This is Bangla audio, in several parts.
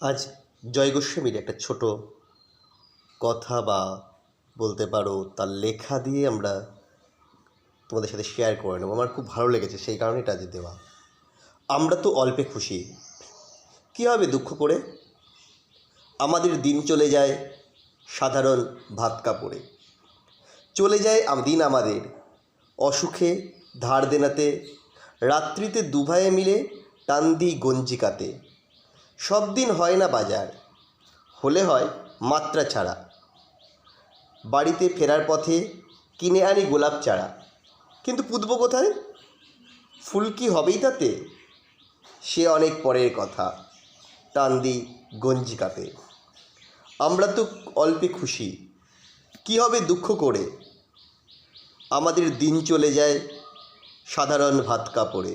আজ জয় গোস্বামীর একটা ছোট কথা বা বলতে পারো তার লেখা দিয়ে আমরা তোমাদের সাথে শেয়ার করে নেবো। আমার খুব ভালো লেগেছে, সেই কারণে এটা আজ দেওয়া। আমরা তো অল্পে খুশি, কী হবে দুঃখ করে? আমাদের দিন চলে যায় সাধারণ ভাত কাপড়ে, চলে যায় দিন আমাদের অসুখে ধার দেনাতে, রাত্রিতে দুভাইয়ে মিলে টান দিই গঞ্জিকাতে। সব দিন হয় না বাজার, হলে হয় মাত্রা ছাড়া। বাড়িতে ফেরার পথে কিনে আনি গোলাপ চারা, কিন্তু পুঁতব কোথায়? ফুল কি হবেই তাতে? সে অনেক পরের কথা, টান দিই গঞ্জিকাতে। আমরা তো অল্পে খুশি, কী হবে দুঃখ করে? আমাদের দিন চলে যায় সাধারণ ভাত কাপড়ে,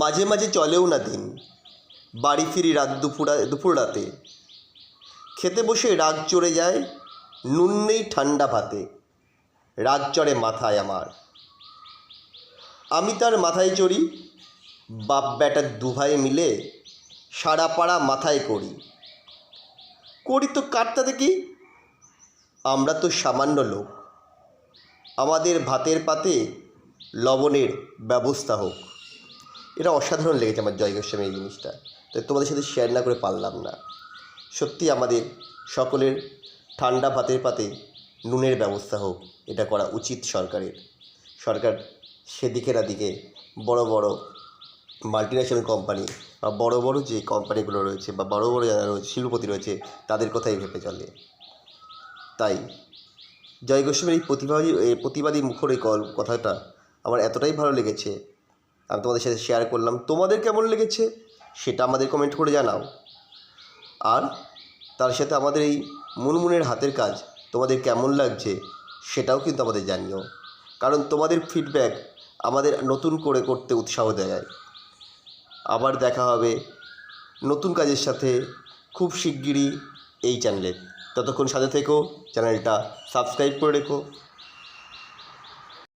মাঝে মাঝে চলেও না দিন। বাড়ি ফিরি রাত দুপুর রাতে, খেতে বসে রাগ চড়ে যায়, নুন নেই ঠান্ডা ভাতে। রাগ চড়ে মাথায় আমার, আমি তার মাথায় চড়ি। বাপ বেটার দুভাই মিলে সারা পাড়া মাথায় করি। করি তো কাটতা দেখি, আমরা তো সামান্য লোক। আমাদের ভাতের পাতে লবণের ব্যবস্থা হোক। এটা অসাধারণ লেগেছে আমার জয় গোস্বামী এই জিনিসটা, তো তোমাদের সাথে শেয়ার না করে পারলাম না। সত্যি আমাদের সকলের ঠান্ডা ভাতের পাতে নুনের ব্যবস্থা হোক, এটা করা উচিত সরকারের। সরকার সেদিকে না দিকে বড় বড় মাল্টিন্যাশনাল কোম্পানি বা বড় বড় যে কোম্পানিগুলো রয়েছে বা বড় বড় যারা রয়েছে শিল্পপতি রয়েছে, তাদের কথাই ভেবে চলে। তাই জয় গোস্বামীর এই প্রতিবাদী মুখর এই কথাটা আমার এতটাই ভালো লেগেছে, আমি তোমাদের সাথে শেয়ার করলাম। তোমাদের কেমন লেগেছে সেটা আমাদের কমেন্ট করে জানাও। আর তার সাথে আমাদের এই মুনমুনের হাতের কাজ তোমাদের কেমন লাগছে সেটাও কিন্তু আমাদের জানিও, কারণ তোমাদের ফিডব্যাক আমাদের নতুন করে করতে উৎসাহ দেয়। আবার দেখা হবে নতুন কাজের সাথে খুব শিগগিরই এই চ্যানেলে। ততক্ষণ সাথে থেকো, চ্যানেলটা সাবস্ক্রাইব করে রেখো।